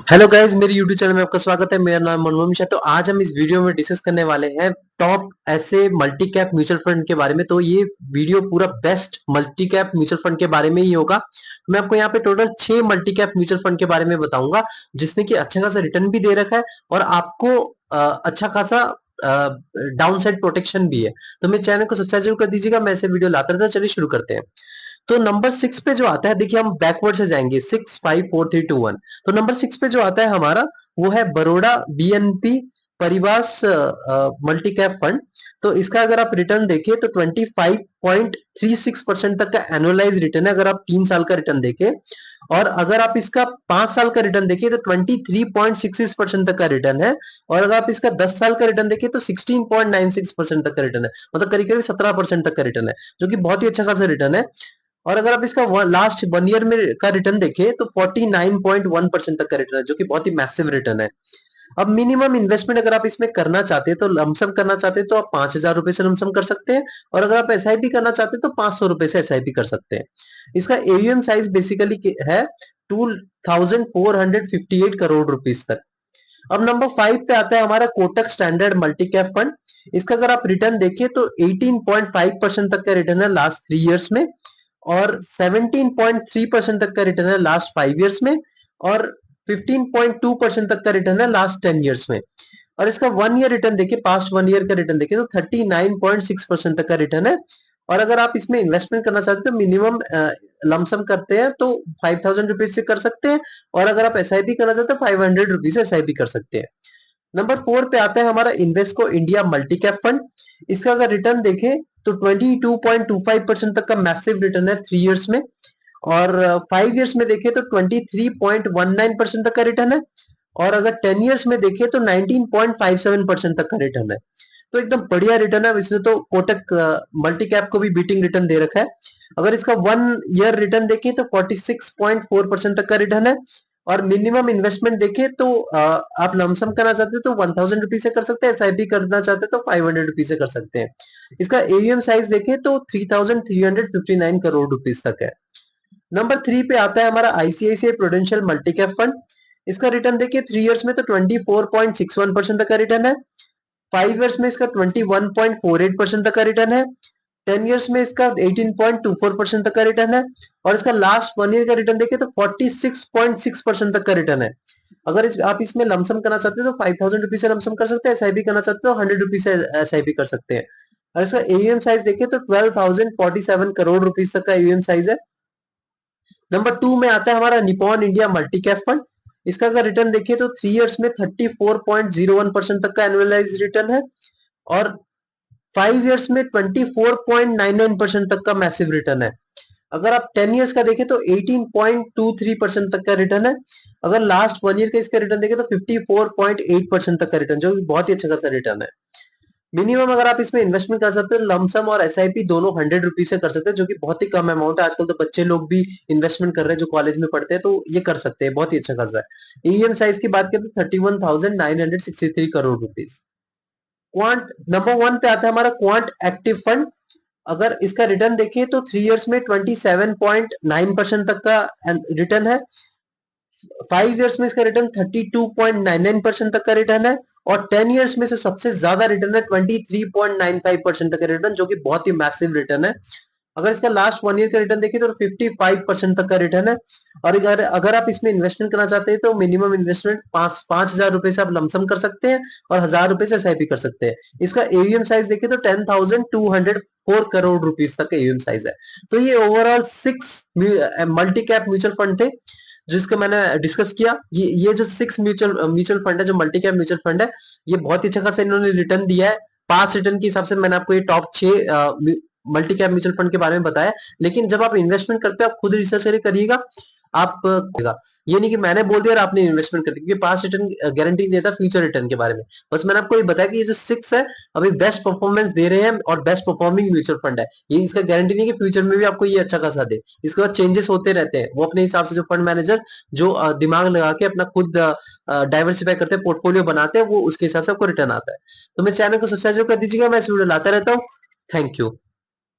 Hello guys, मेरे YouTube channel में आपका स्वागत है। मेरा नाम मनोज मिश्रा। तो आज हम इस वीडियो में डिस्कस करने वाले हैं टॉप ऐसे मल्टी कैप म्यूचुअल फंड के बारे में। तो ये वीडियो पूरा best multi cap mutual fund के बारे में ही होगा। मैं आपको यहाँ पे total 6 multi cap mutual fund के बारे में बताऊंगा, जिसने की अच्छा खासा रिटर्न भी दे रखा है और आपको अच्छा खासा डाउन साइड प्रोटेक्शन भी है। तो मेरे चैनल को सब्सक्राइब जरूर कर दीजिएगा। मैं ऐसे वीडियो लाता रहता हूं। चलिए शुरू करते हैं। तो नंबर 6 पे जो आता है, देखिए हम बैकवर्ड से जाएंगे, 6 5 4 3 2 1। तो नंबर 6 पे जो आता है हमारा, वो है Baroda BNP परिवास multi cap fund. तो इसका अगर आप रिटर्न देखें तो 25.36% तक का एनुअलाइज रिटर्न है अगर आप 3 साल का रिटर्न देखें। और अगर आप इसका 5 साल का रिटर्न देखिए तो 23.66% तक का रिटर्न है। और अगर आप इसका 10 साल का रिटर्न देखिए तो 16.96% तक का रिटर्न है। मतलब करीब करीब 17% तक का रिटर्न है, जो कि बहुत ही अच्छा खासा रिटर्न है। और अगर आप इसका लास्ट 1 ईयर में का रिटर्न देखें तो 49.1% तक का रिटर्न है, जो कि बहुत ही मैसिव रिटर्न है। अब मिनिमम इन्वेस्टमेंट अगर आप इसमें करना चाहते हैं, तो लमसम करना चाहते हैं तो आप 5,000 रुपए से लमसम कर सकते हैं। और अगर आप एसआईपी करना चाहते हैं तो 500 रुपए से एसआईपी कर सकते हैं। इसका एयूएम साइज बेसिकली है 2,458 करोड़ रुपीज तक। अब नंबर 5 पे आता है हमारा Kotak standard multi cap fund. इसका अगर आप रिटर्न देखें तो 18.5% तक का रिटर्न है लास्ट 3 इयर्स में। और 17.3% तक का रिटर्न है लास्ट 5 इयर्स में। और 15.2% तक का रिटर्न है लास्ट 10 इयर्स में। और इसका 1 ईयर रिटर्न देखिए, पास्ट 1 ईयर का रिटर्न देखिए तो 39.6% तक का रिटर्न है। और अगर आप इसमें इन्वेस्टमेंट करना चाहते हैं तो मिनिमम लमसम करते हैं तो 5,000 रुपीज से कर सकते हैं। और अगर आप एसआईपी करना चाहते हैं तो 500 रुपीज से एसआईपी कर सकते हैं। नंबर 4 पे आता है हमारा Invesco India multi cap fund. इसका अगर रिटर्न देखें तो 22.25% तक का मैसिव रिटर्न है 3 इयर्स में। और 5 इयर्स में देखें तो 23.19% तक का रिटर्न है। और अगर 10 इयर्स में देखें तो 19.57% तक का रिटर्न है। तो एकदम बढ़िया रिटर्न है। इसने तो कोटक मल्टी कैप को भी बीटिंग रिटर्न दे रखा है। अगर इसका 1 ईयर रिटर्न देखें तो 46.4% तक का रिटर्न है। और मिनिमम इन्वेस्टमेंट देखें तो आप लमसम करना चाहते हैं तो 1,000 रुपीज से कर सकते हैं, एसआईपी करना चाहते हैं तो 500 रुपीज से कर सकते हैं। इसका एयूएम साइज देखें तो 3,359 करोड़ रुपीज तक है। नंबर 3 पे आता है हमारा ICICI prudential multi cap fund. इसका रिटर्न देखिए 3 इयर्स में तो 24.61% तक का रिटर्न है। 5 इयर्स में इसका 21.48% तक का रिटर्न है। 10 इयर्स में इसका 18.24% तक का रिटर्न है। और इसका लास्ट 1 ईयर का रिटर्न देखिए तो 46.6% तक का रिटर्न है। अगर आप इसमें लमसम करना चाहते हैं तो 5,000 रुपीज से लमसम कर सकते हैं, एसआईपी करना चाहते हो 100 रुपीज से एसआईपी कर सकते हैं। और इसका एयूएम साइज देखिए तो 12,047 करोड़ रुपीज तक का एयूएम साइज है। नंबर 2 में आता है हमारा Nippon India multi cap fund. इसका अगर रिटर्न देखिए तो 3 इयर्स में 34.01% तक का एनुअलाइज रिटर्न है। और 5 इयर्स में 24.99% तक का मैसिव रिटर्न है। अगर आप 10 इयर्स का देखें तो 18.23% तक का रिटर्न है। अगर लास्ट 1 ईयर का इसका रिटर्न देखें तो 54.8% तक का रिटर्न, जो बहुत ही अच्छा खासा रिटर्न है। मिनिमम अगर आप इसमें इन्वेस्टमेंट कर सकते हो लमसम और एसआईपी दोनों 100 रुपीज से कर सकते हैं, जो कि बहुत ही कम अमाउंट है। आजकल तो बच्चे लोग भी इन्वेस्टमेंट कर रहे हैं जो कॉलेज में पढ़ते हैं, तो ये कर सकते हैं, बहुत ही अच्छा खासा है। ईएम साइज की बात करें तो 31,963 करोड़ रुपीज। क्वांट नंबर 1 पे आता है हमारा क्वांट एक्टिव फंड। अगर इसका रिटर्न देखिए तो 3 इयर्स में 27.9% तक का रिटर्न है। 5 इयर्स में इसका रिटर्न 32.99% तक का रिटर्न है। और 10 इयर्स में से सबसे ज्यादा रिटर्न है 23.95% तक का रिटर्न, जो कि बहुत ही मैसिव रिटर्न है। अगर इसका लास्ट 1 ईयर का रिटर्न देखिए तो 55% तक का रिटर्न है। और अगर अगर आप इसमें इन्वेस्टमेंट करना चाहते हैं तो मिनिमम इन्वेस्टमेंट 5,000 रुपए से आप लमसम कर सकते हैं और 1,000 रुपए से एसआईपी कर सकते हैं। इसका एयूएम साइज देखिए तो 10,204 करोड़ रुपीज तक का एयूएम साइज है। तो ये overall 6 multi cap mutual fund थे जिसका मैंने डिस्कस किया। ये जो 6 म्यूचुअल म्यूचुअल फंड है, जो मल्टी कैप म्यूचुअल फंड है, ये बहुत ही अच्छा खासा इन्होंने रिटर्न दिया है। पास रिटर्न के हिसाब से मैंने आपको ये top 6 multi cap mutual fund के बारे में बताया। लेकिन जब आप इन्वेस्टमेंट करते हैं आप खुद रिसर्च करिएगा। आप ये नहीं कि मैंने बोल दिया और आपने इन्वेस्टमेंट कर दी, क्योंकि पास्ट रिटर्न गारंटी देता फ्यूचर रिटर्न के बारे में। बस मैंने आपको ये बताया कि ये जो 6 है अभी बेस्ट परफॉर्मेंस दे रहे हैं और बेस्ट परफॉर्मिंग म्यूचुअल फंड है। ये इसका गारंटी नहीं कि फ्यूचर में भी आपको ये अच्छा खासा दे। इसके बाद चेंजेस होते रहते हैं, वो अपने हिसाब से जो फंड मैनेजर जो दिमाग लगा के अपना खुद डाइवर्सिफाई करते हैं, पोर्टफोलियो बनाते हैं, वो उसके हिसाब से आपको रिटर्न आता है। तो मेरे चैनल को सब्सक्राइब कर दीजिएगा, मैं इस वीडियो लाता रहता हूँ। Thank you.